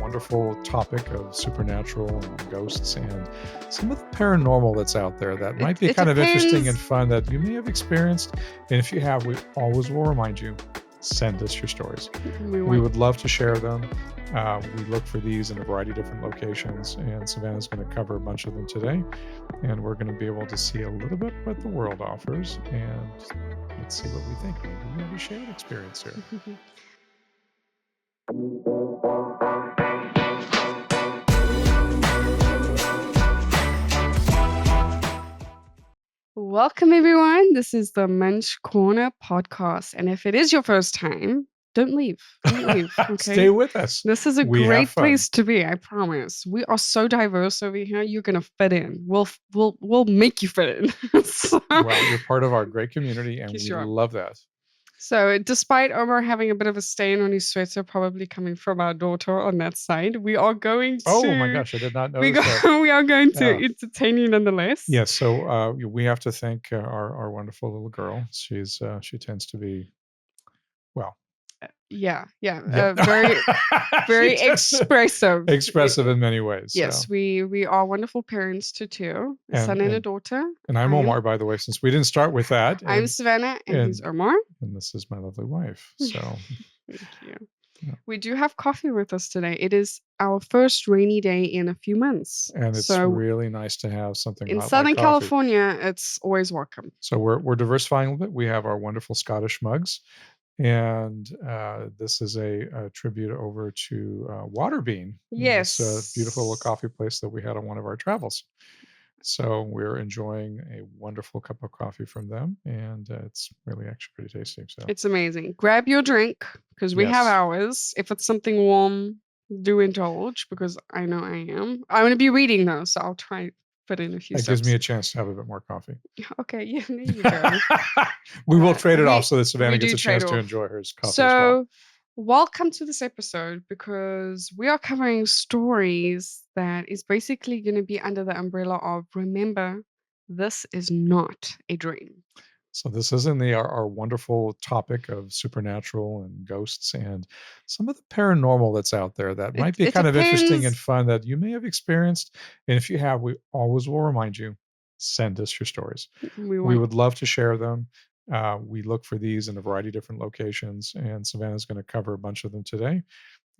wonderful topic of supernatural and ghosts and some of the paranormal that's out there that might be It kind of interesting and depends. fun that you may have experienced. And if you have, we always will remind you, send us your stories. We would love to share them. We look for these in a variety of different locations, and Savannah's going to cover a bunch of them today. And we're going to be able to see a little bit what the world offers, and let's see what we think. Maybe we have a shared experience here. Welcome, everyone. This is the Munch Corner podcast. And if it is your first time, don't leave. Don't leave. Okay. Stay with us. This is a We have great fun. place to be, I promise. We are so diverse over here. You're gonna fit in. We'll make you fit in. Well, you're part of our great community, and we Sure. love that. So, despite Omar having a bit of a stain on his sweater, probably coming from our daughter on that side, we are going to. Oh my gosh, I did not notice that. We are going to Yeah. entertain you nonetheless. Yes, so we have to thank our wonderful little girl. She tends to be, well, Yeah. Yep. Very She tends to expressive. expressive in many ways. Yes, so. we are wonderful parents to two, a son and a daughter. And I'm Omar, by the way, since we didn't start with that. I'm Savannah, and he's Omar. And this is my lovely wife. So Thank you. Yeah. We do have coffee with us today. It is our first rainy day in a few months. And it's really nice to have something in hot Southern like coffee. California. It's always welcome. So we're diversifying a little bit. We have our wonderful Scottish mugs, and this is a tribute over to Waterbean. Yes, this beautiful little coffee place that we had on one of our travels. So we're enjoying a wonderful cup of coffee from them, and it's really actually pretty tasty. So it's amazing. Grab your drink because we have ours. If it's something warm, do indulge because I know I am. I'm going to be reading though, so I'll try fit in a few that steps. gives me a chance to have a bit more coffee. Okay, yeah, there you go. We will trade it off so that Savannah gets a chance to enjoy her coffee as well. Welcome to this episode because we are covering stories that is basically going to be under the umbrella of remember, this is not a dream. So this is in our wonderful topic of supernatural and ghosts and some of the paranormal that's out there that might be kind of interesting and fun that you may have experienced. And if you have, we always will remind you, send us your stories. We would love to share them. We look for these in a variety of different locations, and Savannah's going to cover a bunch of them today.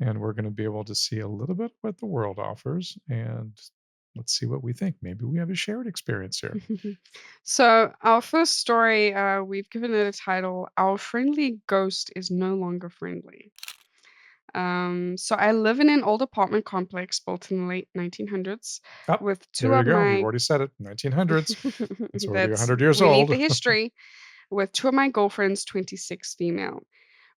And we're going to be able to see a little bit what the world offers, and let's see what we think. Maybe we have a shared experience here. So our first story, we've given it a title, Our Friendly Ghost is No Longer Friendly. So I live in an old apartment complex built in the late 1900s with two there of you go. my... We've already said it, 1900s. It's already 100 years old. We need the history. With two of my girlfriends, 26 female.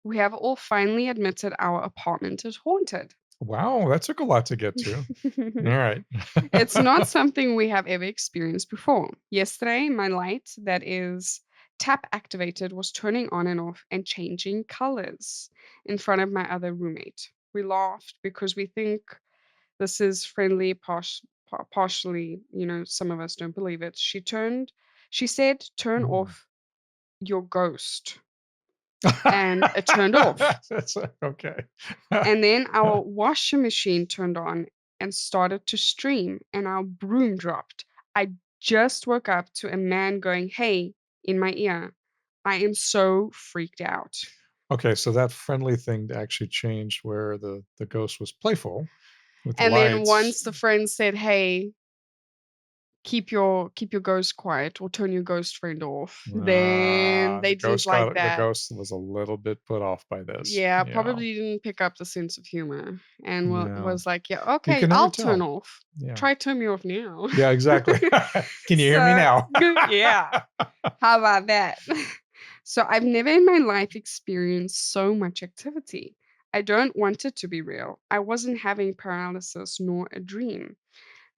We have all finally admitted our apartment is haunted. Wow, that took a lot to get to. All right. It's not something we have ever experienced before. Yesterday, my light that is tap activated was turning on and off and changing colors in front of my other roommate. We laughed because we think this is friendly, partially, some of us don't believe it. She said, turn off your ghost. And it turned off. Okay. And then our washing machine turned on and started to stream, and our broom dropped. I just woke up to a man going, "Hey," in my ear. I am so freaked out. Okay, so that friendly thing actually changed where the ghost was playful with and lights. Then once the friend said, "Hey, keep your ghost quiet or turn your ghost friend off," then they didn't like that. The ghost was a little bit put off by this. Yeah, probably didn't pick up the sense of humor and was like, "Yeah, okay, I'll turn off. Yeah. Try turn me off now." Yeah, exactly. Can you hear me now? Yeah. How about that? So I've never in my life experienced so much activity. I don't want it to be real. I wasn't having paralysis nor a dream.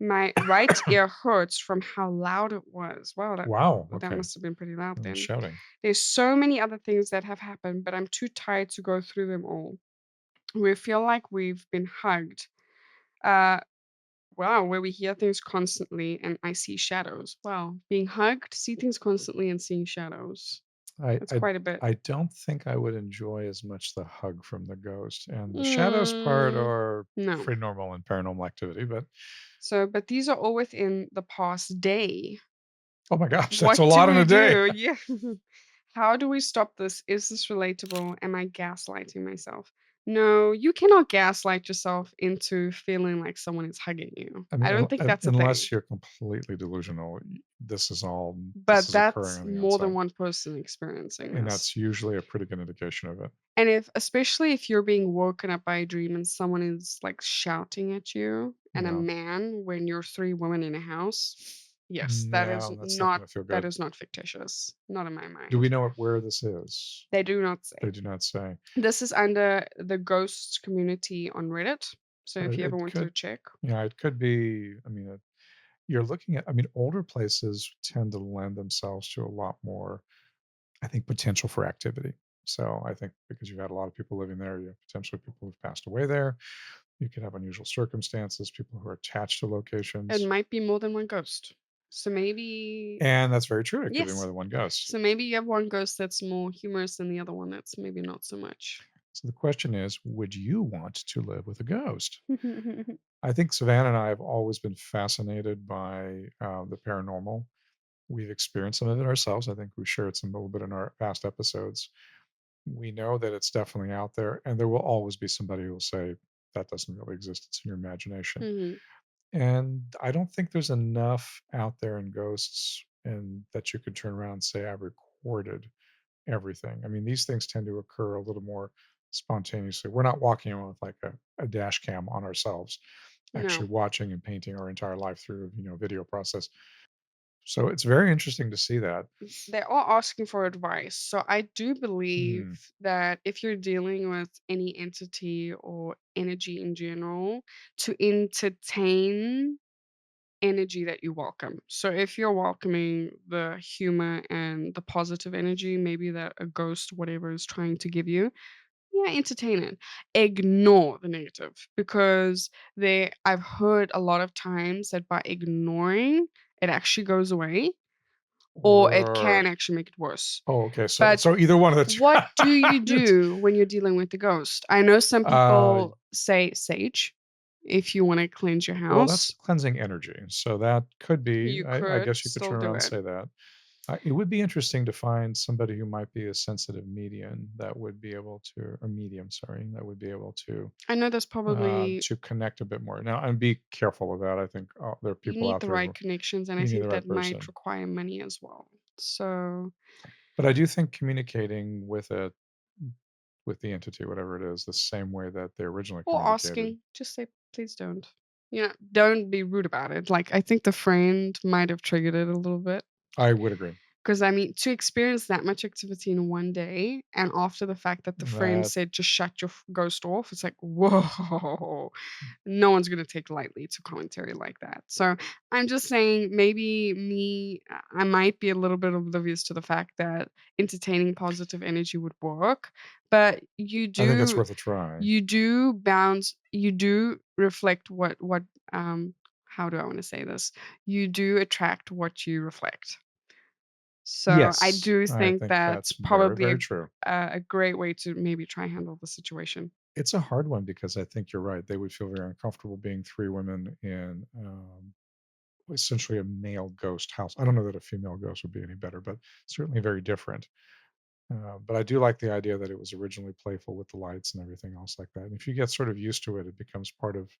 My right ear hurts from how loud it was. Wow, that must have been pretty loud then. Shouting. There's so many other things that have happened, but I'm too tired to go through them all. We feel like we've been hugged. Wow, where we hear things constantly and I see shadows. Wow, being hugged, see things constantly and seeing shadows. I It's I quite a bit. I don't think I would enjoy as much the hug from the ghost, and the shadows part Mm, are no. pretty normal in Paranormal Activity, but So, but these are all within the past day. oh my gosh, that's a What do lot in we a day. do? Yeah. How do we stop this? Is this relatable? Am I gaslighting myself? No, you cannot gaslight yourself into feeling like someone is hugging you. I I mean, don't think that's a thing. unless you're completely delusional, this But is occurring that's on the more than outside, one person experiencing and this. that's usually a pretty good indication of it. And if especially if you're being woken up by a dream and someone is like shouting at you and a Yeah. man when you're three women in a house, yes, No, that's not gonna feel that good. is not fictitious. Not in my Do we mind. know where this is? They do not say. They do not say. This is under the ghost community on Reddit. So So if you ever it want to could, check. yeah, it could be. I mean, you're looking at. I mean, older places tend to lend themselves to a lot more, I think, potential for activity. So I think because you've had a lot of people living there, you have potentially people who've passed away there. You could have unusual circumstances, people who are attached to It locations. might be more than one ghost. So maybe And that's very true. It could be more yes. than one ghost. So maybe you have one ghost that's more humorous than the other one that's maybe not so much. So the question is, would you want to live with a ghost? I think Savannah and I have always been fascinated by the paranormal. We've experienced some of it ourselves. I think we shared some a little bit in our past episodes. We know that it's definitely out there, and there will always be somebody who will say that doesn't really exist. It's in your imagination. Mhm. And I don't think there's enough out there in ghosts and that you could turn around and say I've recorded everything. I mean, these things tend to occur a little more spontaneously. We're not walking around with like a dash cam on ourselves, actually No. watching and painting our entire life through, video process. So it's very interesting to see that. They are asking for advice. So I do believe Hmm. that if you're dealing with any entity or energy in general, to entertain energy that you welcome. So if you're welcoming the humor and the positive energy, maybe that a ghost, whatever, is trying to give you, yeah, entertain it. Ignore the negative because I've heard a lot of times that by ignoring, it actually goes away or it Right. can actually make it worse. Oh, okay. So But so either one of the two. what do you It's- do when you're dealing with the ghost? I know some uh, people say sage if you want to cleanse your well, that's house. cleansing energy. So that could be. You I could guess you could still turn do around and it. say that. It would be interesting to find somebody who might be a sensitive medium that would be able to, a medium, sorry, that would be able I know there's probably to connect a bit more. Now, and be careful of that. I think there are you people need out the there right who connections, and I you need think the that right might person. require money as well. So, But I do think communicating with it, with the entity, whatever it is, the same way that they originally or communicated. asking, just say, please don't. Don't be rude about it. Like, I think the friend might have triggered it a little bit. I would agree. 'Cause, I mean, to experience that much activity in one day, and after the fact that the friend That said, "Just shut your ghost off," it's like, "Whoa." No one's gonna take lightly to commentary like that. So, I'm just saying maybe I might be a little bit oblivious to the fact that entertaining positive energy would work, but I think it's worth a try. you do reflect what, how do I wanna say this? You do attract what you reflect. So I Yes, do I think think that's that's very, probably very true. a great way to maybe try handle the situation. It's a hard one because I think you're right. They would feel very uncomfortable being three women in essentially a male ghost house. I don't know that a female ghost would be any better, but certainly very different. But I do like the idea that it was originally playful with the lights and everything else like that. And if you get sort of used to it, it becomes part of,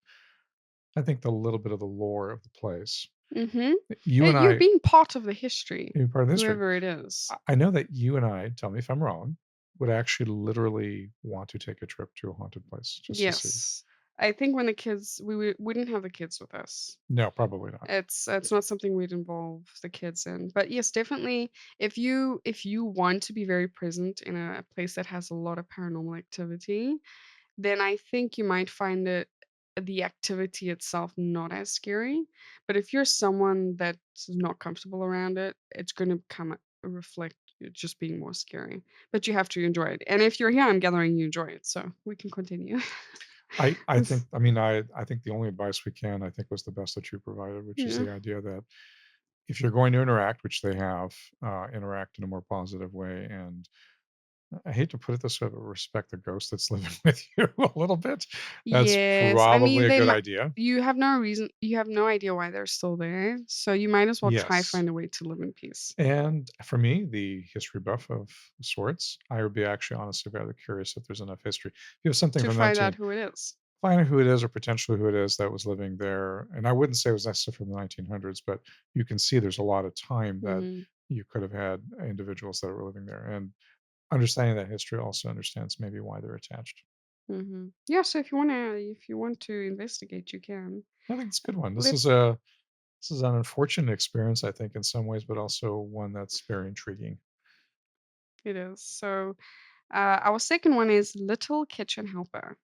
I think, the little bit of the lore of the place. Mhm. You Yeah, and you're I, being part of the history, being part of the history, whoever it is. I know that you and I, tell me if I'm wrong, would actually literally want to take a trip to a haunted place just to see. Yes. I think when the kids we didn't have the kids with us. No, probably not. It's not something we'd involve the kids in. But yes, definitely if you want to be very present in a place that has a lot of paranormal activity, then I think you might find the activity itself not as scary. But if you're someone that's not comfortable around it, it's going to come reflect it just being more scary. But you have to enjoy it. And if you're here, I'm gathering you enjoy it. So we can continue. I think, I mean, I think the only advice we can, I think, was the best that you provided, which is Yeah. the idea that if you're going to interact, which they have, interact in a more positive way. And I hate to put it this way, but respect the ghost that's living with you a little bit. That's Yes, I probably mean, a they good might idea. you have no idea why they're still there, so you might as well try Yes. find a way to live in peace. And for me, the history buff of sorts, I would be actually honestly rather curious if there's enough history. If you have something To from find out 19, who it is. find out who it is or potentially who it is that was living there. And I wouldn't say it was necessarily from the 1900s, but you can see there's a lot of time that Mhm, you could have had individuals that were living there. And understanding that history also understands maybe why they're attached. mhm. Yeah, so if you want to investigate, you can. I think it's a good one. Let This is an unfortunate experience, I think, in some ways, but also one that's very intriguing. It is. So, our second one is Little Kitchen Helper.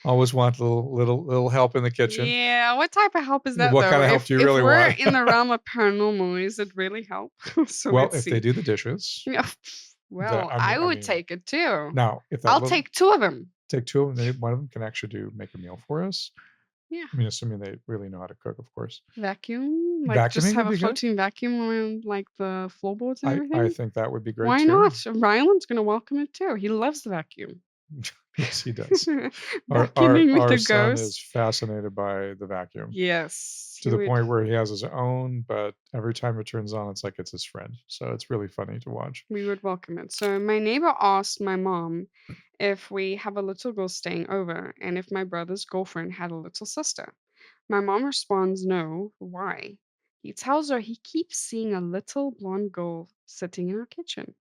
Always want little help in the kitchen. Yeah, what type of help is that What though? kind of help If do you if really we're want? in the realm of paranormal, is it really help? So Well, let's if they see. do the dishes, Yeah, that well, I I would mean, take it too. now if that I'll little take 2 of them. take 2 of them, one of them can actually do make a meal for us. Yeah. I mean, assuming they really know how to cook, of course. Vacuum, like, just Vacuuming have would a be good. floating vacuum around, like, the floorboards and I everything. think that would be great Why too. not? Ryland's gonna welcome it too. He loves the vacuum. Yes, he does. Vacuuming with Our a son is ghost. fascinated by the vacuum Yes, to he the would. point where he has his own, but every time it turns on, it's like it's his friend. So it's really funny to watch. We would welcome it. So my neighbor asked my mom if we have a little girl staying over and if my brother's girlfriend had a little sister. My mom responds, no. Why? He tells her he keeps seeing a little blonde girl sitting in our kitchen.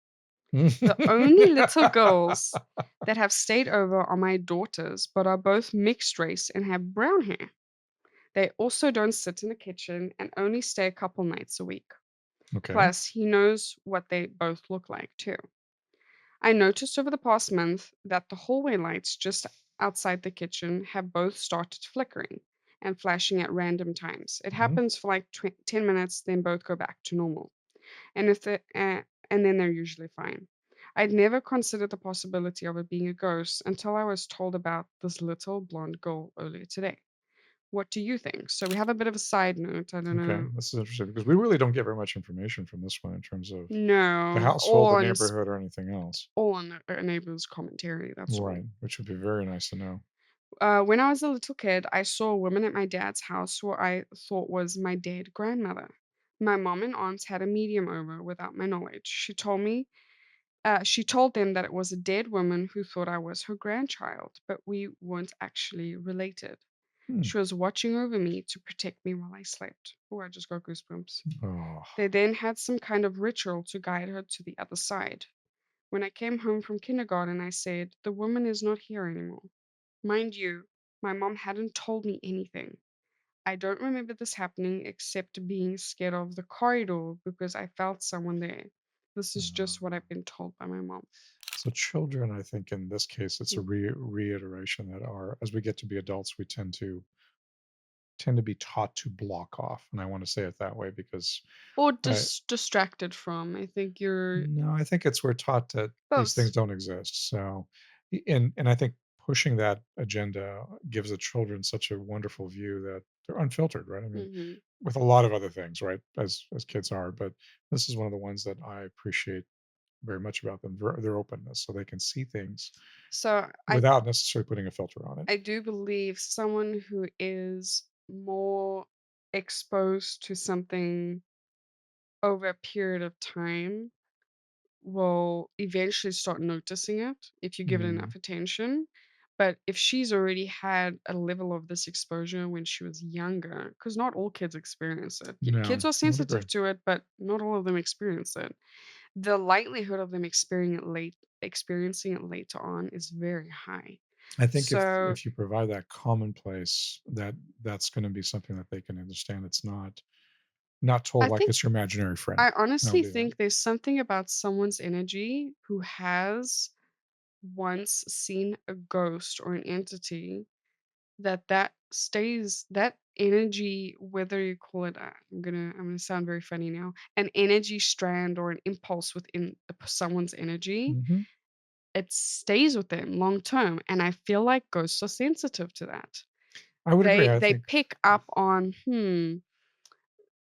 The only little girls that have stayed over are my daughters, but are both mixed race and have brown hair. They also don't sit in the kitchen and only stay a couple nights a week. Okay. Plus, he knows what they both look like, too. I noticed over the past month that the hallway lights just outside the kitchen have both started flickering and flashing at random times. It Mhm. happens for like 10 minutes, then both go back to normal. And if the and then they're usually fine. I'd never considered the possibility of it being a ghost until I was told about this little blonde girl earlier today. What do you think? So we have a bit of a side note. I don't Okay. know. This is interesting because we really don't get very much information from this one in terms of the No, household, the neighborhood, or anything else. all on a neighbor's commentary. That's all. Right. Which would be very nice to know. When I was a little kid, I saw a woman at my dad's house who I thought was my dead grandmother. My mom and aunts had a medium over without my knowledge. She told them that it was a dead woman who thought I was her grandchild, but we weren't actually related. Hmm. She was watching over me to protect me while I slept. Oh, I just got goosebumps. Oh. They then had some kind of ritual to guide her to the other side. When I came home from kindergarten, I said, the woman is not here anymore. Mind you, my mom hadn't told me anything. I don't remember this happening except being scared of the corridor because I felt someone there. This is just what I've been told by my mom. So children, I think in this case, it's a Mm. reiteration that our as we get to be adults, we tend to be taught to block off, and I want to say it that way because Or I distracted from. I think you're no, I think it's we're taught that these things both. don't exist. So, and I think pushing that agenda gives the children such a wonderful view that they're unfiltered, right? I mean, Hmm. with a lot of other things, right? As kids are, but this is one of the ones that I appreciate very much about them, their openness, so they can see things So without necessarily putting a filter on it. I do believe someone who is more exposed to something over a period of time will eventually start noticing it if you give it Mm, enough attention. But if she's already had a level of this exposure when she was younger, because not all kids experience it. no, Kids are I would agree. sensitive to it, but not all of them experience it. The likelihood of them experiencing it later on is very high. I think So if you provide that commonplace, that's going to be something that they can understand. It's not told I like think it's your imaginary friend. I I don't honestly do that. think there's something about someone's energy who has once seen a ghost or an entity that stays that energy, whether you call it I'm gonna sound very funny now, an energy strand or an impulse within someone's energy, Mhm. it stays with them long term, and I feel like ghosts are sensitive to that. I would agree. they I they think pick up on,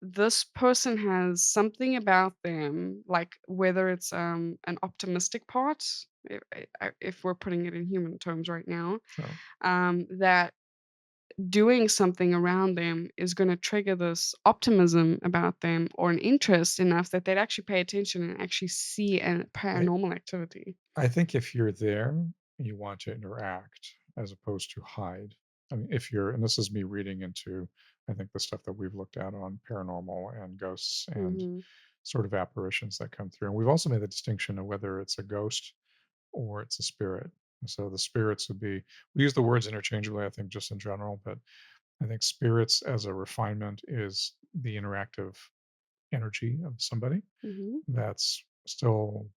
this person has something about them, like whether it's an optimistic part, if we're putting it in human terms right now, Sure. that doing something around them is going to trigger this optimism about them or an interest enough that they'd actually pay attention and actually see a I paranormal activity. I think if you're there, you want to interact as opposed to hide. I mean, if you're, and this is me reading into, I think the stuff that we've looked at on paranormal and ghosts and Hmm. sort of apparitions that come through. And we've also made the distinction of whether it's a ghost or it's a spirit. So the spirits would be, we use the words interchangeably, I think, just in general, but I think spirits as a refinement is the interactive energy of somebody Hmm. that's still,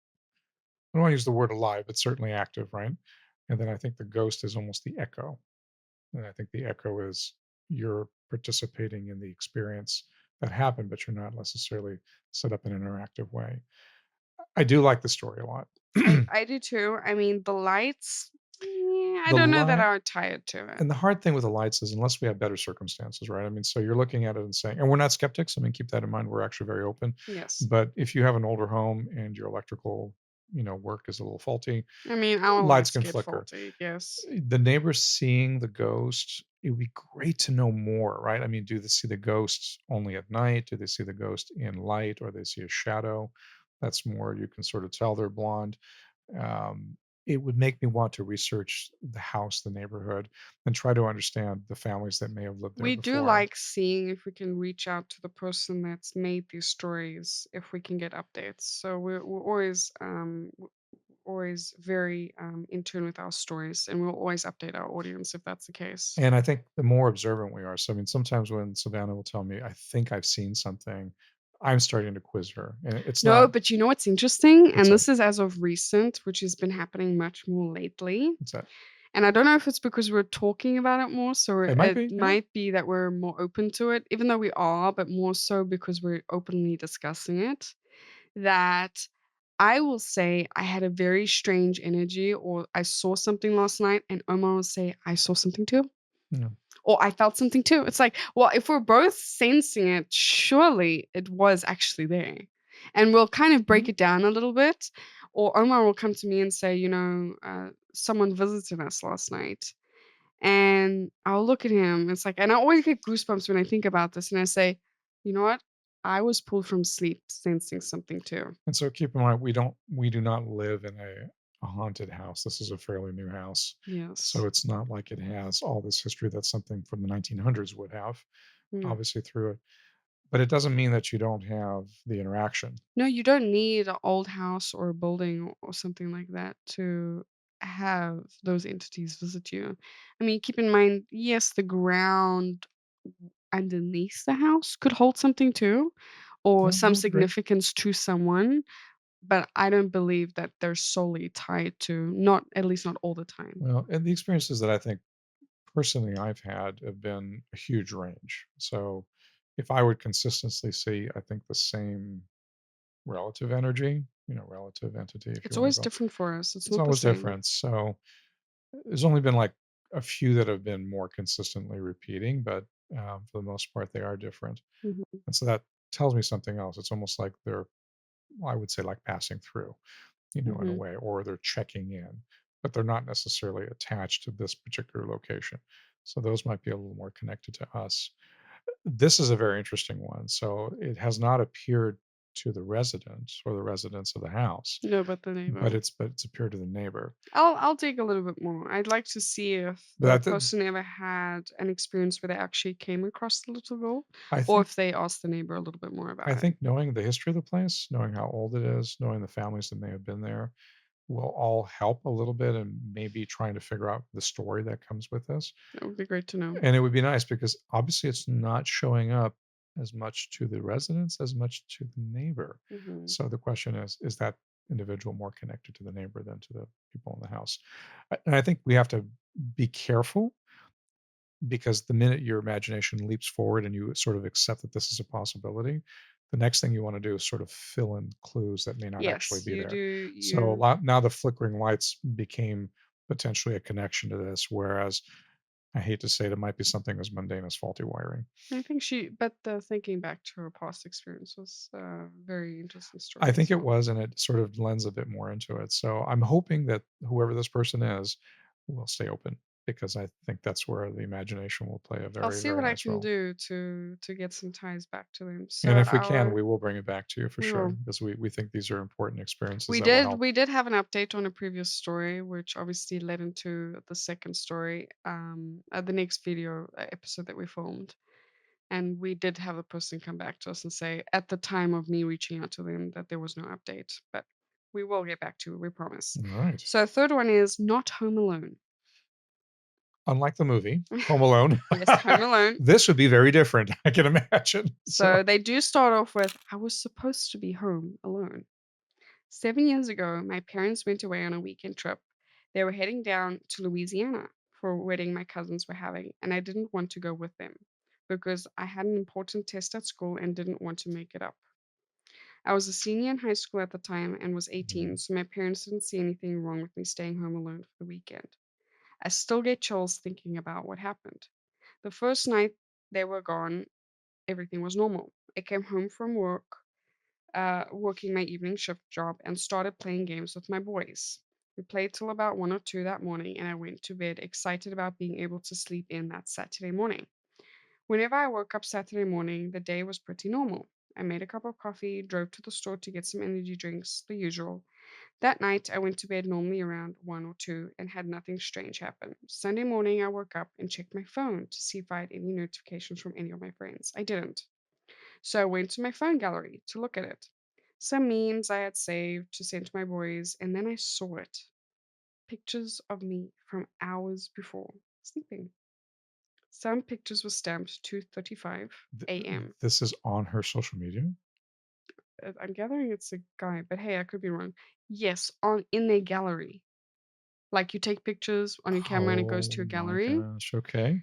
I don't want to use the word alive, but certainly active, right? And then I think the ghost is almost the echo. And I think the echo is you're participating in the experience that happened, but you're not necessarily set up in an interactive way. I do like the story a lot. I do too. I mean, the lights, yeah, I The don't know that light I would tie it to it. and the hard thing with the lights is unless we have better circumstances, right? I mean, so you're looking at it and saying, and we're not skeptics. I mean, keep that in mind. We're actually very open. Yes. But if you have an older home and your electrical, work is a little faulty, I mean, our lights lights can get flicker. faulty. Yes. The neighbors seeing the ghost, it would be great to know more, right? I mean, do they see the ghosts only at night? Do they see the ghost in light or they see a shadow? That's more, you can sort of tell they're blonde. Um, it would make me want to research the house, the neighborhood, and try to understand the families that may have lived there We do before. like seeing if we can reach out to the person that's made these stories, if we can get updates. So we're always always very in tune with our stories, and we'll always update our audience if that's the case. And I think the more observant we are, so I mean, sometimes when Savannah will tell me, I think I've seen something, I'm starting to quiz her. And it's No, not, but you know what's interesting? what's And that? this is as of recent, which has been happening much more lately. What's that? And I don't know if it's because we're talking about it more, so It might it be, yeah. might be that we're more open to it, even though we are, but more so because we're openly discussing it. That I will say I had a very strange energy, or I saw something last night, and Omar will say, I saw something too. Yeah. Or I felt something too. It's like, well, if we're both sensing it, surely it was actually there. And we'll kind of break Mhm. it down a little bit. Or Omar will come to me and say, someone visited us last night. And I'll look at him. It's like, and I always get goosebumps when I think about this. And I say, you know what? I was pulled from sleep sensing something too. And so keep in mind, we do not live in a haunted house. This is a fairly new house. So Yes. it's not like it has all this history that something from the 1900s would have, Yeah. obviously through it. But it doesn't mean that you don't have the interaction. No, you don't need an old house or a building or something like that to have those entities visit you. I mean, keep in mind, yes, the ground underneath the house could hold something too, or No, I some would agree. significance to someone, but I don't believe that they're solely tied to, not at least not all the time. Well, and the experiences that I think personally I've had have been a huge range. So if I would consistently see, I think the same relative energy, relative entity, if you It's want to always go, different for us. It's it's not the always same. different. So there's only been like a few that have been more consistently repeating, but for the most part, they are different. Mhm. And so that tells me something else. It's almost like they're, well, I would say, like passing through, in a Mhm. way, or they're checking in, but they're not necessarily attached to this particular location. So those might be a little more connected to us. This is a very interesting one. So it has not appeared to the residents or the residents of the house, No, but the but neighbor. it's appeared to the neighbor. I'll dig a little bit more. I'd like to see if the But that, person ever had an experience where they actually came across the little girl, I or think if they asked the neighbor a little bit more I about it. think knowing the history of the place, knowing how old it is, knowing the families that may have been there will all help a little bit and maybe trying to figure out the story that comes with this. That would be great to know. And it would be nice because obviously it's not showing up as much to the residents as much to the neighbor. Mhm. So the question is that individual more connected to the neighbor than to the people in the house? And I think we have to be careful because the minute your imagination leaps forward and you sort of accept that this is a possibility, the next thing you want to do is sort of fill in clues that may not actually Yes, be you do. there. So You now the flickering lights became potentially a connection to this, whereas I hate to say it might be something as mundane as faulty wiring. I think thinking back to her past experience was a very interesting I story think as it well. was, and it sort of lends a bit more into it. So I'm hoping that whoever this person is will stay open because I think that's where the imagination will play a I'll very, see very what I nice can role. do to get some ties back to them. And So if we can, we will bring it back to you for we sure will. because we think these are important experiences We that will did help. we did have an update on a previous story, which obviously led into the second story, the next video episode that we filmed. And we did have a person come back to us and say, at the time of me reaching out to them, that there was no update. But we will get back to you, we promise. All right. So, third one is not home alone. Unlike the movie Home Alone, Yes, home alone. this would be very different, I can imagine. So, So, they do start off with, I was supposed to be home alone. 7 years ago, my parents went away on a weekend trip. They were heading down to Louisiana for a wedding my cousins were having, and I didn't want to go with them because I had an important test at school and didn't want to make it up. I was a senior in high school at the time and was 18, mhm. so my parents didn't see anything wrong with me staying home alone for the weekend. I still get chills thinking about what happened. The first night they were gone, everything was normal. I came home from work, working my evening shift job, and started playing games with my boys. We played till about 1 or 2 that morning, and I went to bed excited about being able to sleep in that Saturday morning. Whenever I woke up Saturday morning, the day was pretty normal. I made a cup of coffee, drove to the store to get some energy drinks, the usual. That night, I went to bed normally around 1 or 2 and had nothing strange happen. Sunday morning, I woke up and checked my phone to see if I had any notifications from any of my friends. I didn't. So I went to my phone gallery to look at it. Some memes I had saved to send to my boys, and then I saw it. Pictures of me from hours before sleeping. Some pictures were stamped 2:35 Th- a.m. this is on her social media. I'm gathering it's a guy, but hey, I could be wrong. Yes, on in their gallery. Like you take pictures on your camera and it goes Oh to your my gallery. gosh. Okay.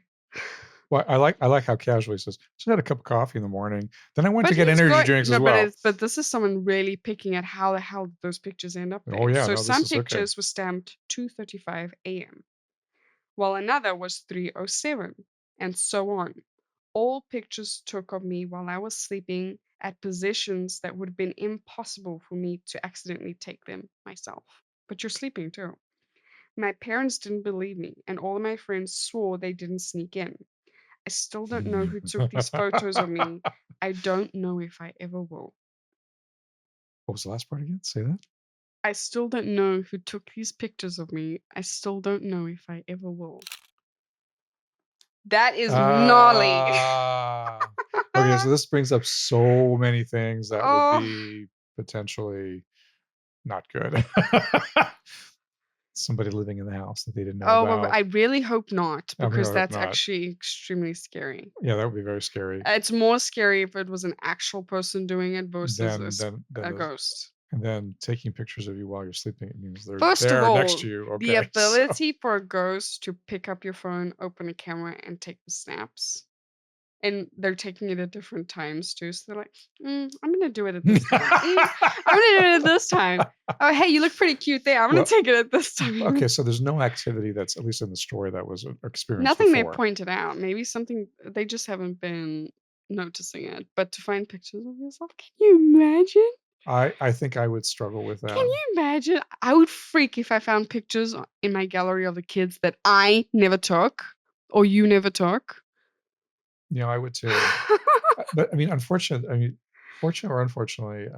Well, I like how casually he says, "Just had a cup of coffee in the morning. Then I went But to get he's energy going drinks no, as but well." it's but this is someone really picking at how the hell those pictures end up Oh there. yeah, So no, this some is okay. pictures were stamped 2:35 a.m. while another was 3:07, and so on. All pictures took of me while I was sleeping at positions that would have been impossible for me to accidentally take them myself. But you're sleeping too. My parents didn't believe me, and all of my friends swore they didn't sneak in. I still don't know who took these photos of me. I don't know if I ever will. What was the last part again? Say that. I still don't know who took these pictures of me. I still don't know if I ever will. That is gnarly. Ah. Okay, so this brings up so many things that would Oh, be potentially not good. Somebody living in the house that they didn't know oh, well, about. I really hope not I mean, because I hope that's not. actually extremely scary. Yeah, that would be very scary. It's more scary if it was an actual person doing it versus Then then then a the ghost. and then taking pictures of you while you're sleeping, it means they're First of there next all, to you. the Okay, so ability for a ghost to pick up your phone, open a camera, and take the snaps. And they're taking it at different times too. So they're like, I'm gonna do it at this time. I'm gonna do it at this time. Oh, hey, you look pretty cute there. I'm gonna well, take it at this time. okay, so there's no activity that's at least in the story that was experienced Nothing they before. pointed out. Maybe something they just haven't been noticing it. But to find pictures of yourself, can you imagine? I think I would struggle with Can that. you imagine? I would freak if I found pictures in my gallery of the kids that I never took or you never took. I would too. But I mean, fortunate or unfortunately,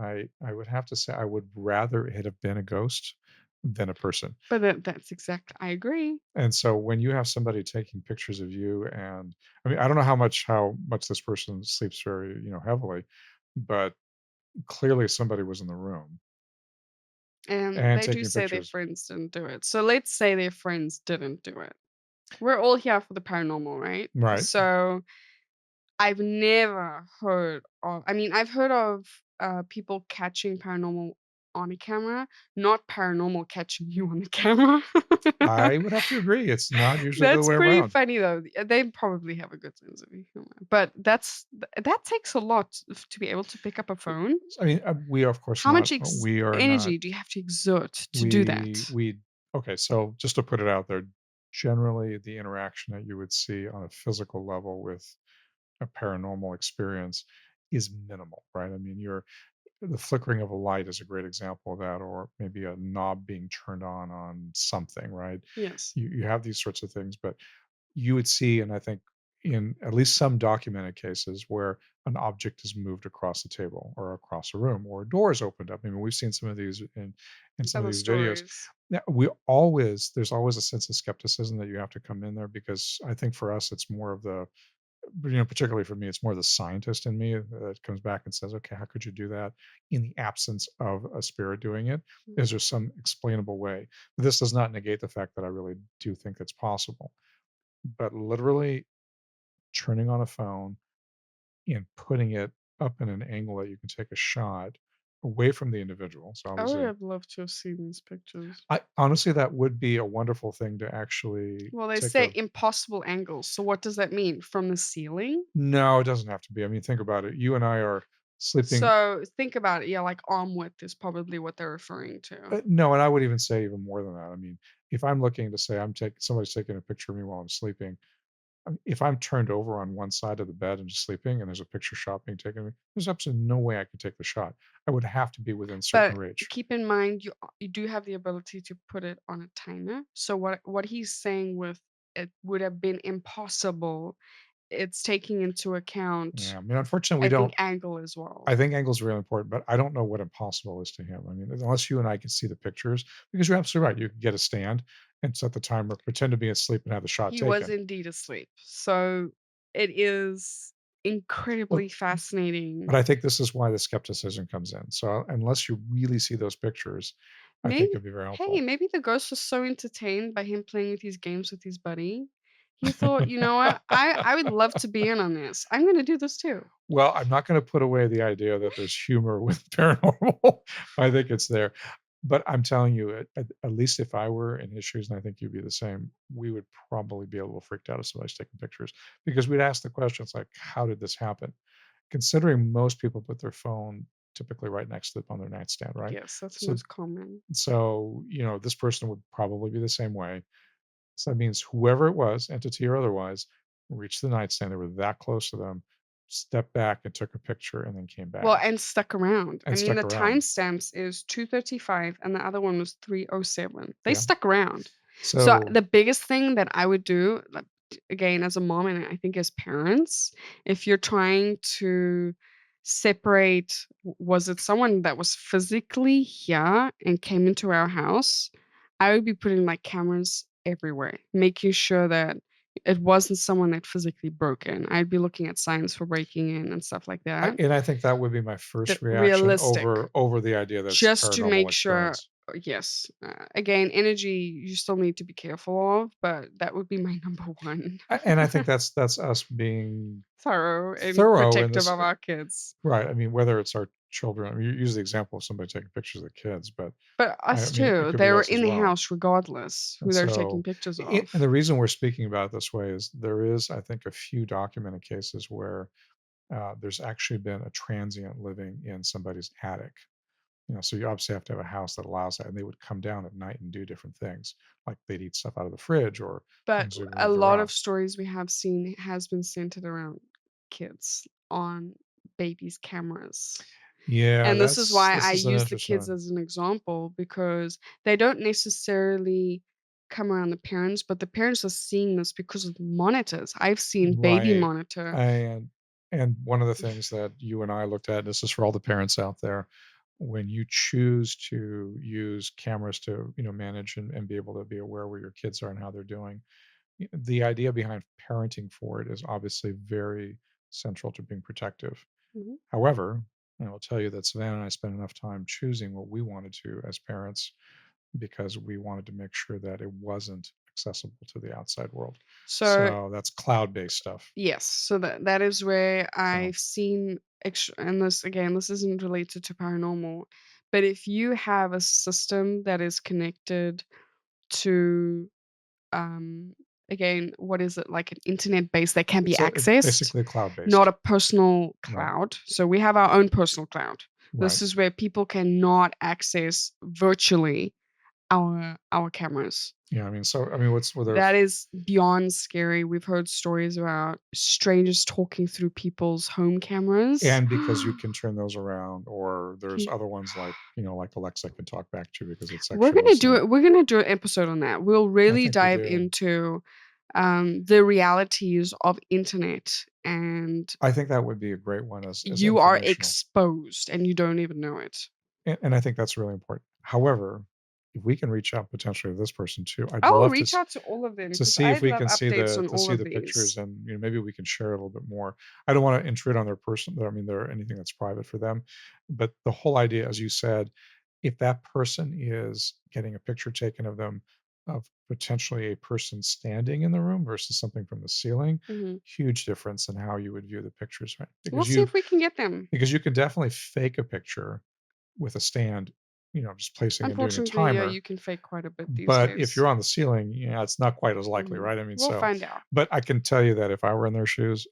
I would have to say I would rather it have been a ghost than a person. But that's exact. I agree. And so when you have somebody taking pictures of you and I mean, I don't know how much this person sleeps very, heavily, but clearly somebody was in the room And and they do taking say their pictures. friends didn't do it. So let's say their friends didn't do it. We're all here for the paranormal, right? Right. So I've never heard of, I mean, I've heard of people catching paranormal on a camera, not paranormal catching you on the camera. I would have to agree. It's not usually the other That's way pretty around. funny though. They probably have a good sense of humor, but that takes a lot to be able to pick up a phone. I mean, we are of course How much not we are not energy do you have to exert to do that? we okay, so just to put it out there, generally the interaction that you would see on a physical level with a paranormal experience is minimal, right? I mean, the flickering of a light is a great example of that, or maybe a knob being turned on something, right? Yes. You have these sorts of things, but you would see, and I think in at least some documented cases where an object is moved across the table or across a room or a door is opened up. I mean, we've seen some of these in some of Other these videos. stories. Now, there's always a sense of skepticism that you have to come in there because I think for us it's more of the particularly for me, it's more the scientist in me that comes back and says, okay, how could you do that in the absence of a spirit doing it? Mm. Is there some explainable way? This does not negate the fact that I really do think it's possible. But literally turning on a phone and putting it up in an angle that you can take a shot away from the individual. So I would obviously, have loved to have seen these pictures. I honestly that would be a wonderful thing to actually Well, they take say a. impossible angles. So what does that mean? From the ceiling? No, it doesn't have to be. I mean, think about it. You and I are sleeping. So think about it. Yeah, like arm width is probably what they're referring to. No, and I would even say even more than that. I mean, if I'm looking to say I'm taking somebody's taking a picture of me while I'm sleeping, if I'm turned over on one side of the bed and just sleeping, and there's a picture shot being taken of me, there's absolutely no way I could take the shot. I would have to be within certain But reach. keep in mind, you do have the ability to put it on a timer. So what he's saying with it would have been impossible. It's taking into account, Yeah, I mean, unfortunately, we I think, don't. angle as well. I think angle's really important, but I don't know what impossible is to him. I mean, unless you and I can see the pictures, because you're absolutely right. You can get a stand and set the timer, pretend to be asleep, and have the shot He was taken. indeed asleep. So it is Well, incredibly but fascinating. I think this is why the skepticism comes in. So unless you really see those pictures, I think Maybe, it'd be very hey, helpful. maybe the ghost was so entertained by him playing with these games with his buddy. He thought, you know what? I would love to be in on this. I'm gonna do this too. Well, I'm not gonna put away the idea that there's humor with paranormal. I think it's there. But I'm telling you, at least if I were in his shoes, and I think you'd be the same, we would probably be a little freaked out if somebody's taking pictures because we'd ask the questions like, "How did this happen?" Considering most people put their phone typically right next to them on their nightstand, right? Yes, that's the So most common. this person would probably be the same way. So that means whoever it was, entity or otherwise, reached the nightstand. They were that close to them, stepped back and took a picture, and then came Well, back and stuck around. I and mean, stuck the around. timestamps is 2:35 and the other one was 3:07. They Yeah. stuck around. So So the biggest thing that I would do, like, again, as a mom and I think as parents, if you're trying to separate, was it someone that was physically here and came into our house, I would be putting like cameras everywhere, making sure that it wasn't someone that physically broke in. I'd be looking at signs for breaking in and stuff like that. I think that would be my The first reaction realistic, over the idea that it's a just to paranormal make sure. experience. Yes, again, energy you still need to be careful of, but that would be my number one. And I think that's us being Thorough and thorough in protective this. of our kids. Right. I mean, whether it's our children, I mean, you use the example of somebody taking pictures of the kids, but But I us mean, it too, could they be were us in as the well. house regardless who And they're taking so, pictures of. and the reason we're speaking about it this way is there is, I think, a few documented cases where there's actually been a transient living in somebody's attic. So you obviously have to have a house that allows that, and they would come down at night and do different things, like they'd eat stuff out of the fridge or But things would be a moved lot of around. stories we have seen has been centered around kids on babies' cameras. Yeah, And this is why this I is an use the interesting kids one. as an example because they don't necessarily come around the parents, but the parents are seeing this because of the monitors. I've seen baby Right. monitor. And one of the things that you and I looked at, and this is for all the parents out there, when you choose to use cameras to, manage and be able to be aware where your kids are and how they're doing, the idea behind parenting for it is obviously very central to being protective. Mhm. However, I will tell you that Savannah and I spent enough time choosing what we wanted to as parents because we wanted to make sure that it wasn't accessible to the outside world. So, So that's cloud-based stuff. yes, so that is where So I've seen and this again, this isn't related to paranormal, but if you have a system that is connected to um again, what is it, like an internet base that can be it's accessed, basically not cloud-based. a personal Right. cloud. So we have our own personal cloud. This Right. is where people cannot access virtually our cameras. Yeah, I mean, so I mean, what's were there That is beyond scary. We've heard stories about strangers talking through people's home cameras. and because you can turn those around, or there's Can other ones like, like Alexa can talk back to you because it's We're actually gonna do listening. it. We're gonna do an episode on that. We'll I really think we dive do. into the realities of internet, and I think that would be a great one as you are informational. exposed and you don't even know it. And I think that's really important. However, if we can reach out potentially to this person too, I'd I will love to reach out to all of them to because see I if we love can see updates the on to all see of the pictures, these. and maybe we can share a little bit more. I don't want to intrude on their person. I mean, there anything that's private for them, but the whole idea, as you said, if that person is getting a picture taken of them of potentially a person standing in the room versus something from the ceiling, Mhm. huge difference in how you would view the pictures, right? We'll see if we can get them. Because you can definitely fake a picture with a stand, just placing and doing a Unfortunately, yeah, timer. you can fake quite a bit these But if days. you're on the ceiling, yeah, it's not quite as likely, Mhm. right? I mean, We'll so, find out. but I can tell you that if I were in their shoes,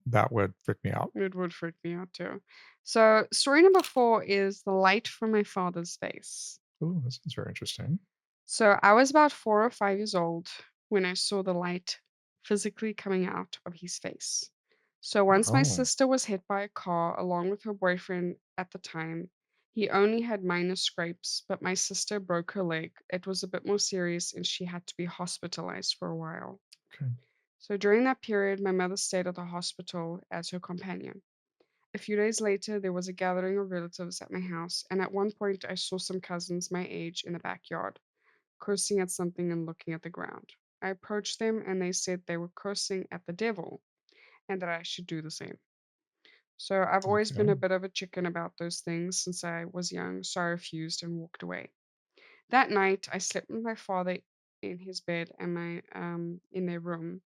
that would freak me out. It would freak me out too. So, story number 4 is the light from my father's face. Ooh, this is very interesting. So I was about 4 or 5 years old when I saw the light physically coming out of his face. So once my Oh, sister was hit by a car along with her boyfriend at the time. He only had minor scrapes, but my sister broke her leg. It was a bit more serious and she had to be hospitalized for a while. okay. So during that period, my mother stayed at the hospital as her companion. A few days later, there was a gathering of relatives at my house, and at one point, I saw some cousins my age in the backyard cursing at something and looking at the ground. I approached them and they said they were cursing at the devil and that I should do the same. So I've always been Okay. a bit of a chicken about those things since I was young, so I refused and walked away. That night, I slept with my father in his bed and my in their room.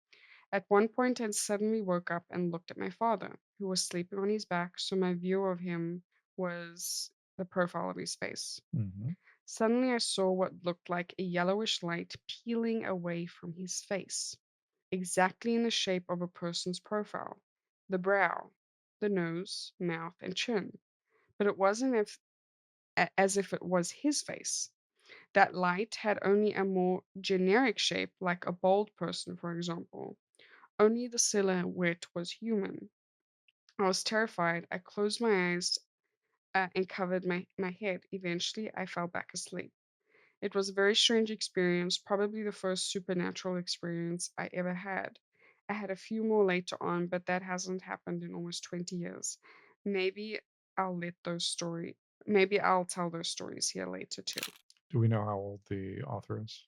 At one point, I suddenly woke up and looked at my father, who was sleeping on his back, so my view of him was the profile of his face. Hmm. Suddenly, I saw what looked like a yellowish light peeling away from his face, exactly in the shape of a person's profile, the brow, the nose, mouth, and chin. But it wasn't as if it was his face. That light had only a more generic shape, like a bald person, for example. Only the silhouette was human. I was terrified. I closed my eyes and covered my head. Eventually, I fell back asleep. It was a very strange experience, probably the first supernatural experience I ever had. I had a few more later on, but that hasn't happened in almost 20 years. Maybe I'll let those story maybe I'll tell those stories here later too. Do we know how old the author is?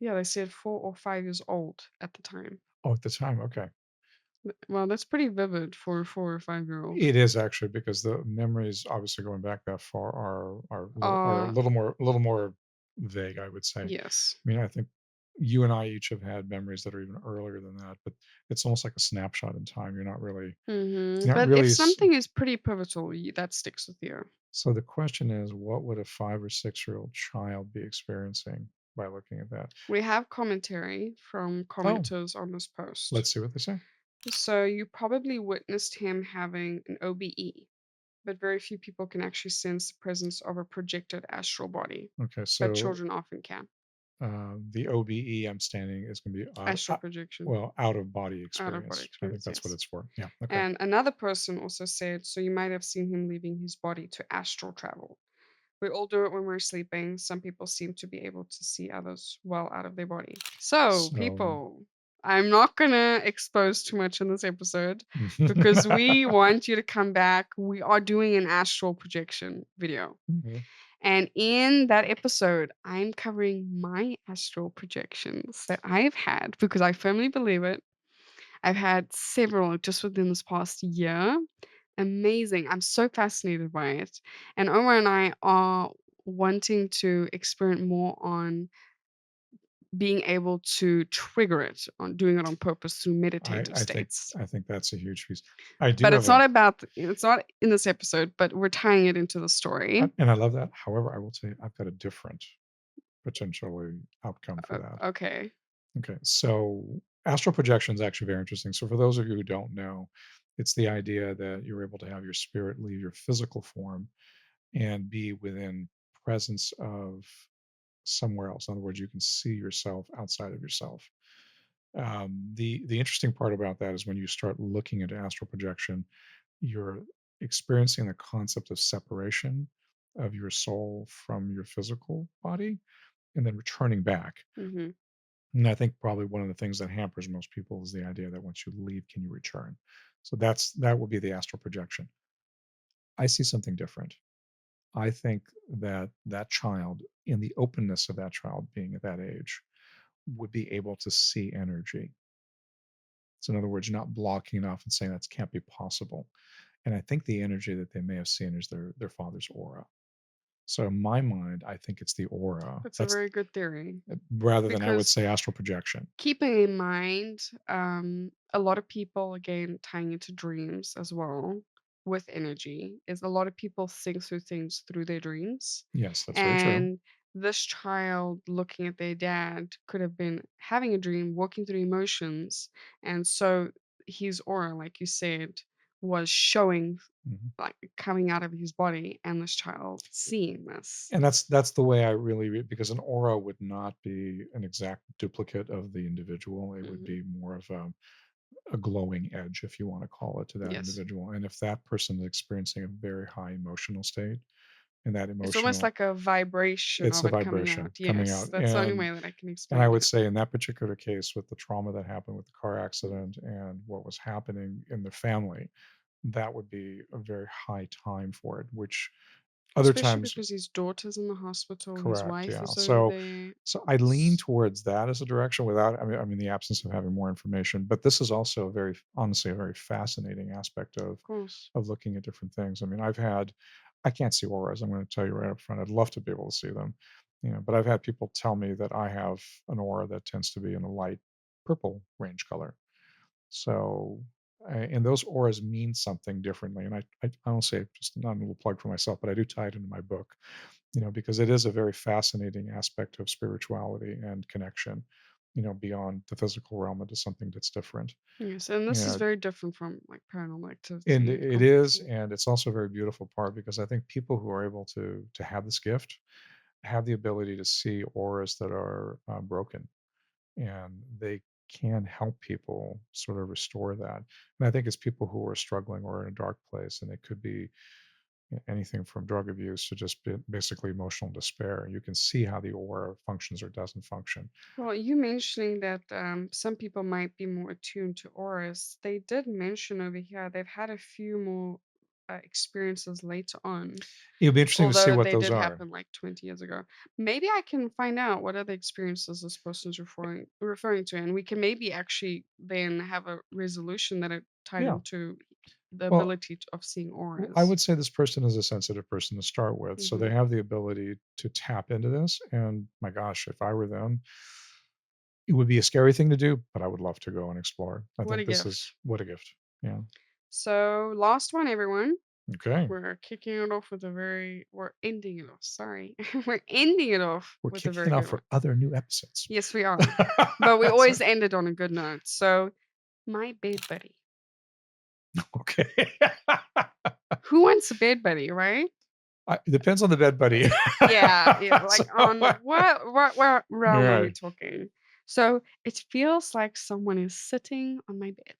Yeah, they said 4 or 5 years old at the time. Oh, at the time. Okay. Well, that's pretty vivid for a 4 or 5 year old. It is actually because the memories, obviously going back that far, are Uh, a little more vague, I would say. I yes. mean, I think you and I each have had memories that are even earlier than that, but it's almost like a snapshot in time. You're not But if really. something is pretty pivotal, that sticks with you. So the question is, what would a 5 or 6-year-old child be experiencing by looking at that? We have commentary from Oh, commenters on this post. let's see what they say. So you probably witnessed him having an OBE, but very few people can actually sense the presence of a projected astral body, Okay, but so children often can. the OBE I'm standing is going to be Astral projection, well, out of body out of body experience. I think experience, that's what yes. it's for. Yeah. Okay. And another person also said, so you might have seen him leaving his body to astral travel. We all do it when we're sleeping. Some people seem to be able to see others well out of their body. So, So people, I'm not going to expose too much in this episode because we want you to come back. We are doing an astral projection video. Mhm. And in that episode, I'm covering my astral projections that I've had because I firmly believe it. I've had several just within this past year. Amazing. I'm so fascinated by it. And Omar and I are wanting to experiment more on being able to trigger it, on doing it on purpose through I, meditative I think states. I think that's a huge piece. I do But have it's a not about, it's not in this episode, but we're tying it into the story. and I love that. However, I will say I've got a different potentially outcome for that. Okay. Okay, so astral projection is actually very interesting. So for those of you who don't know, it's the idea that you're able to have your spirit leave your physical form and be within presence of somewhere else. In other words, you can see yourself outside of yourself. The interesting part about that is when you start looking into astral projection, you're experiencing the concept of separation of your soul from your physical body and then returning back. Mhm. And I think probably one of the things that hampers most people is the idea that once you leave, can you return? So that would be the astral projection. I see something different. I think that that child, in the openness of that child being at that age, would be able to see energy. So, in other words, not blocking it off and saying that can't be possible. And I think the energy that they may have seen is their father's aura. So, in my mind, I think it's the aura. That's a That's very good theory rather than I would because say astral projection. keeping in mind, a lot of people, again, tying into dreams as well with energy, is a lot of people think through things through their dreams. Yes, that's very true. And this child looking at their dad could have been having a dream, walking through emotions. And so his aura, like you said, was showing, Mhm. like coming out of his body, and this child seeing this. And that's the way I really read because an aura would not be an exact duplicate of the individual. It would Hmm. be more of a glowing edge, if you want to call it, to that Yes. individual. And if that person is experiencing a very high emotional state, and that It's almost emotional, like a vibration it's of a it coming vibration out. coming Yes, out. that's the only way that I can And I explain would it. say in that particular case, with the trauma that happened with the car accident and what was happening in the family, that would be a very high time for it, which other Especially times. because his daughter's in the hospital, his Correct, wife yeah. is over So there. I lean S towards that as a direction without I mean, the absence of having more information, but this is also a very honestly, a very fascinating aspect Of course. of looking at different things. I mean, I can't see auras, I'm gonna tell you right up front. I'd love to be able to see them, but I've had people tell me that I have an aura that tends to be in a light purple range color. So, and those auras mean something differently. And I don't say just not a little plug for myself, but I do tie it into my book, because it is a very fascinating aspect of spirituality and connection, beyond the physical realm into something that's different. Yes, and You this is know, very different from, like, paranormal and activity it is, completely. and it's also a very beautiful part because I think people who are able to have this gift have the ability to see auras that are broken, and they can help people sort of restore that. And I think it's people who are struggling or in a dark place, and it could be anything from drug abuse to just basically emotional despair. You can see how the aura functions or doesn't function. Well, you mentioning that some people might be more attuned to auras, they did mention over here they've had a few more experiences later on. It'll be interesting to see Although what they those did are. happen like 20 years ago. Maybe I can find out what other experiences this person's referring to, and we can maybe actually then have a resolution that are tied Yeah. into the Well, ability of seeing I auras. would say this person is a sensitive person to start with, so they Hmm. have the ability to tap into this. And my gosh, if I were them, it would be a scary thing to do, but I would love to go and explore. I What a think this is gift. what a gift. Yeah. So, last one, everyone. Okay. We're kicking it off with a we're ending it off. Sorry. We're ending it off We're with a kicking it very off good one. for other new episodes. Yes, we are. But we Sorry. always end it on a good note. So, my bed buddy. Okay. Who wants a bed buddy, right? It depends on the bed buddy. Yeah, yeah, So, like on what all realm are we right. talking? So it feels like someone is sitting on my bed.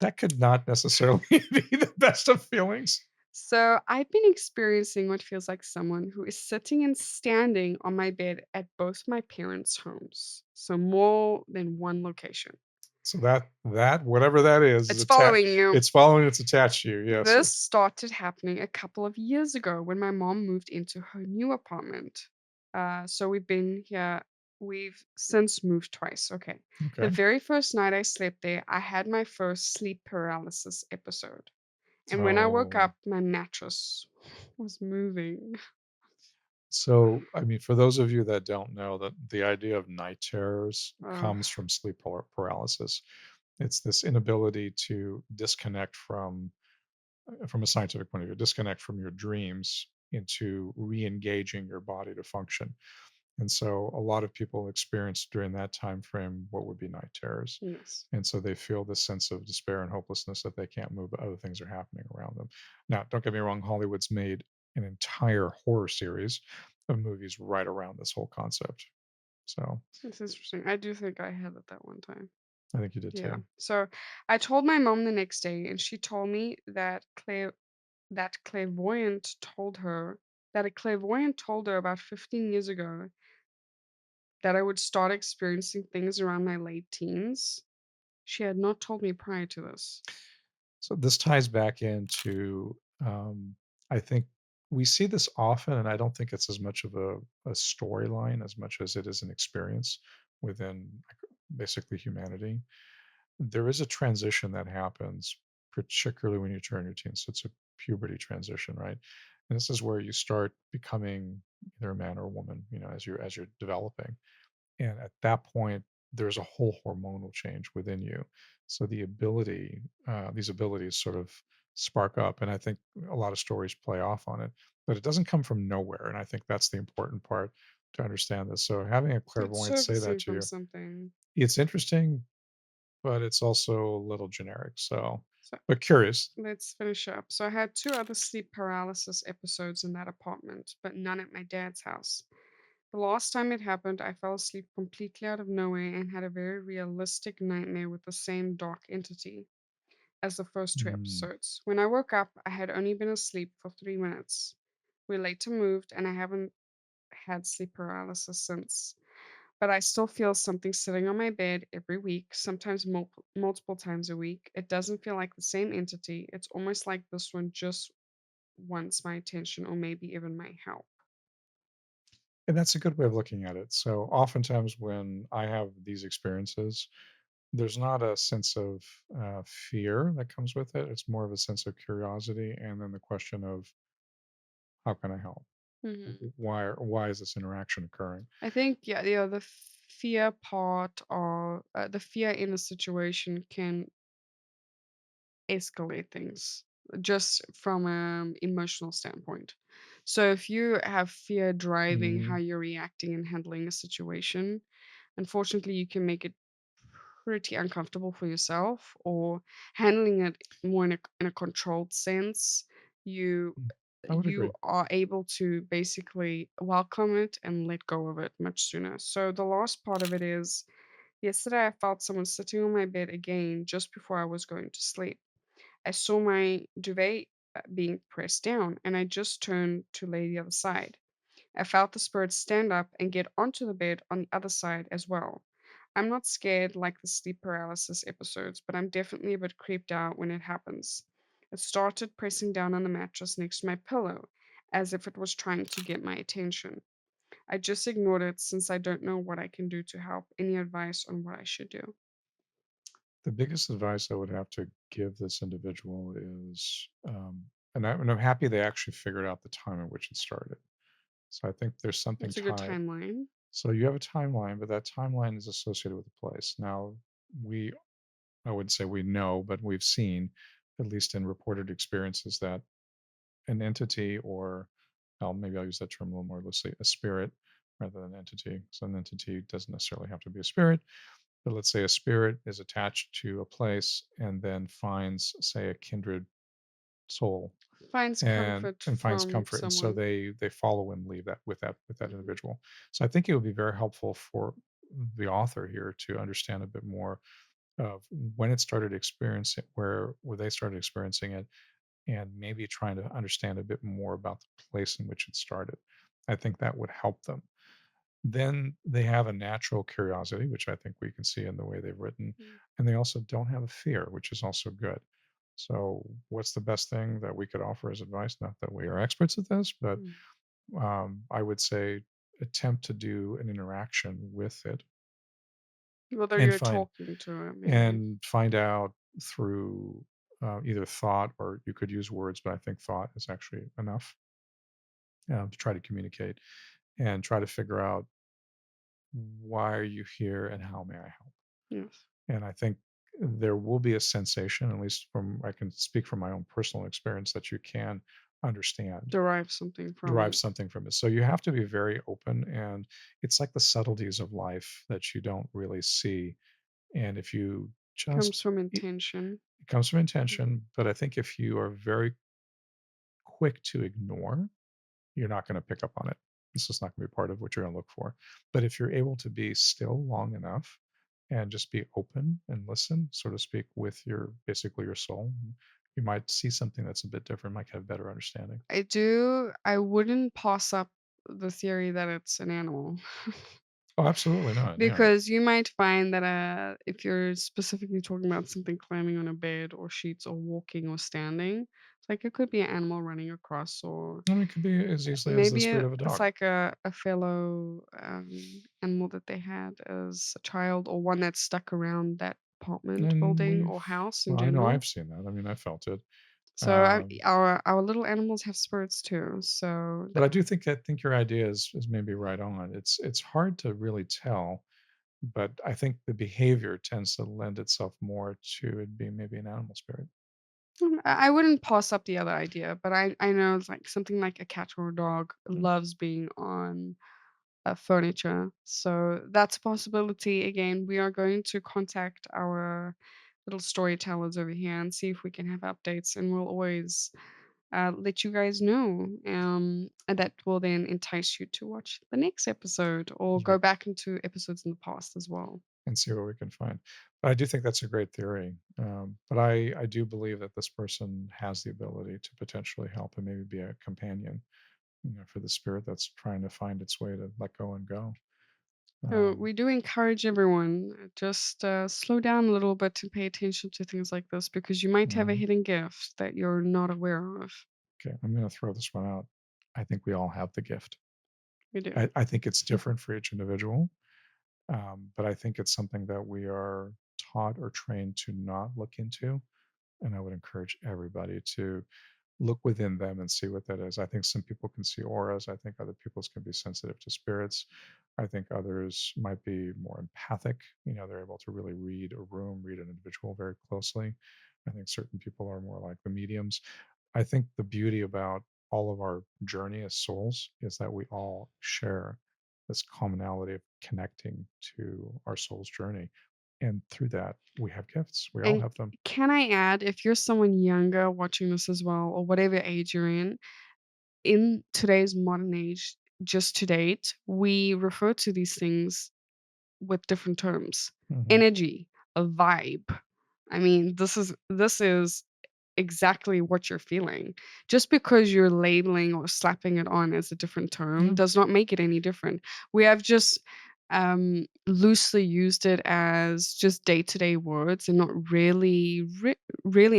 That could not necessarily be the best of feelings. So I've been experiencing what feels like someone who is sitting and standing on my bed at both my parents' homes. So more than one location. So that whatever that is It's attached. following you. It's following, it's attached to you. Yes. This started happening a couple of years ago when my mom moved into her new apartment. So we've been here, we've since moved twice. Okay. The Okay. very first night I slept there, I had my first sleep paralysis episode. And when I woke Oh, up, my mattress was moving. so I mean, for those of you that don't know, that the idea of night terrors Uh, comes from sleep paralysis. It's this inability to disconnect from a scientific point of view, disconnect from your dreams into re-engaging your body to function. And so a lot of people experience during that time frame what would be night terrors. yes. And so they feel this sense of despair and hopelessness that they can't move, but other things are happening around them. Now, don't get me wrong, Hollywood's made an entire horror series of movies right around this whole concept. So That's interesting. I do think I had it that one time. I think you did Yeah. too. So I told my mom the next day, and she told me that a clairvoyant told her about 15 years ago that I would start experiencing things around my late teens. She had not told me prior to this. So this ties back into, I think we see this often, and I don't think it's as much of a storyline as much as it is an experience within like, basically humanity. There is a transition that happens, particularly when you turn your teens. So it's a puberty transition, right? And this is where you start becoming either a man or a woman, as you're developing. And at that point, there's a whole hormonal change within you. So these abilities sort of spark up. And I think a lot of stories play off on it, but it doesn't come from nowhere. And I think that's the important part to understand this. So having a So it's clairvoyant say that surfacing to from you, something. it's interesting, but it's also a little generic. So, So but curious. let's finish up. So I had two other sleep paralysis episodes in that apartment, but none at my dad's house. The last time it happened, I fell asleep completely out of nowhere and had a very realistic nightmare with the same dark entity as the first two Mm. episodes. When I woke up, I had only been asleep for 3 minutes. We later moved, and I haven't had sleep paralysis since. But I still feel something sitting on my bed every week, sometimes multiple times a week. It doesn't feel like the same entity. It's almost like this one just wants my attention or maybe even my help. And that's a good way of looking at it. So oftentimes when I have these experiences, there's not a sense of fear that comes with it. It's more of a sense of curiosity, and then the question of how can I help? Hmm. Why is this interaction occurring? I think, yeah, the fear part or the fear in a situation can escalate things just from an emotional standpoint. So if you have fear driving how Hmm. you're reacting and handling a situation, unfortunately, you can make it pretty uncomfortable for yourself or handling it more in a controlled sense. You I would you agree. are able to basically welcome it and let go of it much sooner. So the last part of it is yesterday I felt someone sitting on my bed again just before I was going to sleep. I saw my duvet being pressed down and I just turned to lay the other side. I felt the spirit stand up and get onto the bed on the other side as well. I'm not scared like the sleep paralysis episodes, but I'm definitely a bit creeped out when it happens. It started pressing down on the mattress next to my pillow, as if it was trying to get my attention. I just ignored it since I don't know what I can do to help. Any advice on what I should do? The biggest advice I would have to give this individual is, and I'm happy they actually figured out the time at which it started. So I think there's something It's a good tied. timeline. So you have a timeline, but that timeline is associated with the place. Now, we I wouldn't say we know, but we've seen, at least in reported experiences, that an entity, or maybe I'll use that term a little more loosely, a spirit rather than entity. So an entity doesn't necessarily have to be a spirit, but let's say a spirit is attached to a place and then finds, say, a kindred soul Finds and comfort finds from comfort, and so someone. they follow and leave that Mhm. individual. So I think it would be very helpful for the author here to understand a bit more of when it started experiencing, where they started experiencing it, and maybe trying to understand a bit more about the place in which it started. I think that would help them. Then they have a natural curiosity, which I think we can see in the way they've written, Mm. and they also don't have a fear, which is also good. So, what's the best thing that we could offer as advice? Not that we are experts at this, but Mm. I would say attempt to do an interaction with it Whether and you're find talking to it, maybe. and find out through either thought, or you could use words, but I think thought is actually enough to try to communicate and try to figure out why are you here and how may I help. Yes. And I think there will be a sensation, at least from I can speak from my own personal experience, that you can understand, Derive something from derive it. something from it. So you have to be very open, and it's like the subtleties of life that you don't really see. And if you Comes just from it intention. it comes from Mm. intention, but I think if you are very quick to ignore, you're not going to pick up on it. This is not going to be part of what you're going to look for. But if you're able to be still long enough and just be open and listen, so to speak, with your basically your soul, you might see something that's a bit different, might have better understanding. I wouldn't pass up the theory that it's an animal. Oh, absolutely not. Yeah. Because you might find that, if you're specifically talking about something climbing on a bed or sheets or walking or standing, it's like it could be an animal running across, or I mean, it could be as easily as the maybe spirit of a it's dog. like a fellow, animal that they had as a child, or one that's stuck around that apartment And building we've, or house in well, I know general. I've seen that. I mean, I felt it. So, Um, our little animals have spirits too, so but I think your idea is maybe right on. It's hard to really tell, but I think the behavior tends to lend itself more to it being maybe an animal spirit. I wouldn't pass up the other idea, but I know it's like something like a cat or a dog Yeah. loves being on, furniture, so that's a possibility. Again, we are going to contact our little storytellers over here and see if we can have updates, and we'll always, let you guys know, and that will then entice you to watch the next episode or Yeah. go back into episodes in the past as well. And see what we can find. But I do think that's a great theory. But I do believe that this person has the ability to potentially help and maybe be a companion, for the spirit that's trying to find its way to let go and go. So Um, we do encourage everyone, just slow down a little bit and pay attention to things like this, because you might have a mhm. hidden gift that you're not aware of. Okay, I'm going to throw this one out. I think we all have the gift. We do. I think it's different for each individual, but I think it's something that we are taught or trained to not look into. And I would encourage everybody to look within them and see what that is. I think some people can see auras. I think other people's can be sensitive to spirits. I think others might be more empathic. They're able to really read a room, read an individual very closely. I think certain people are more like the mediums. I think the beauty about all of our journey as souls is that we all share this commonality of connecting to our soul's journey. And through that, we have gifts. We all And have them. can I add, if you're someone younger watching this as well, or whatever age you're in today's modern age, just to date, we refer to these things with different terms. Mhm. Energy, a vibe. I mean, this is exactly what you're feeling. Just because you're labeling or slapping it on as a different term Yeah. does not make it any different. We have just loosely used it as just day-to-day words and not really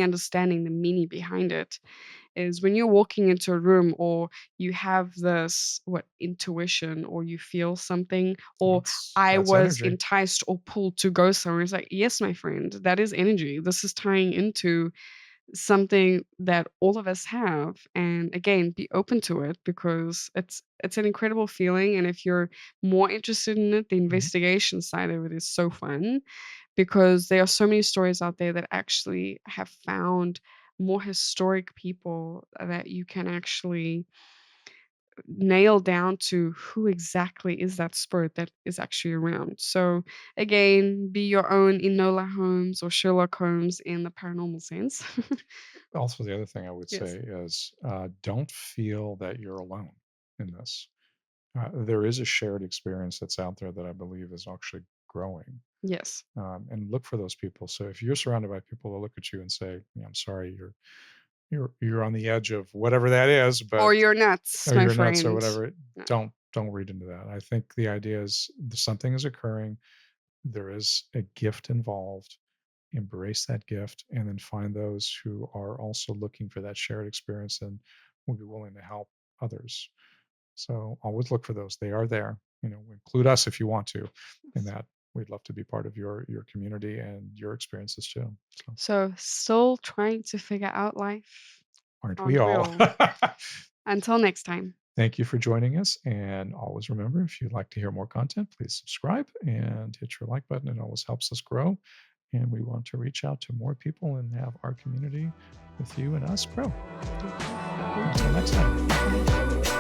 understanding the meaning behind it. Is when you're walking into a room, or you have this what intuition, or you feel something, or I That's was energy. enticed or pulled to go somewhere. It's like, yes, my friend, that is energy. This is tying into something that all of us have, and again, be open to it, because it's an incredible feeling. And if you're more interested in it, the Mhm. investigation side of it is so fun, because there are so many stories out there that actually have found more historic people that you can actually nail down to who exactly is that spirit that is actually around. So again, be your own Enola Holmes or Sherlock Holmes in the paranormal sense. Also, the other thing I would Yes. say is, don't feel that you're alone in this. There is a shared experience that's out there that I believe is actually growing, Yes. and look for those people. So if you're surrounded by people that look at you and say, "Yeah, I'm sorry, you're on the edge of whatever that is," Or but you're nuts, or my you're nuts or friend. whatever, No. don't read into that. I think the idea is something is occurring. There is a gift involved. Embrace that gift, and then find those who are also looking for that shared experience and will be willing to help others. So always look for those. They are there. Include us if you want to in that. We'd love to be part of your community and your experiences too. So So, still trying to figure out life, aren't we aren't we all? all? Until next time. Thank you for joining us. And always remember, if you'd like to hear more content, please subscribe and hit your like button. It always helps us grow. And we want to reach out to more people and have our community with you and us grow. Okay. Thank Until you. next time. Bye.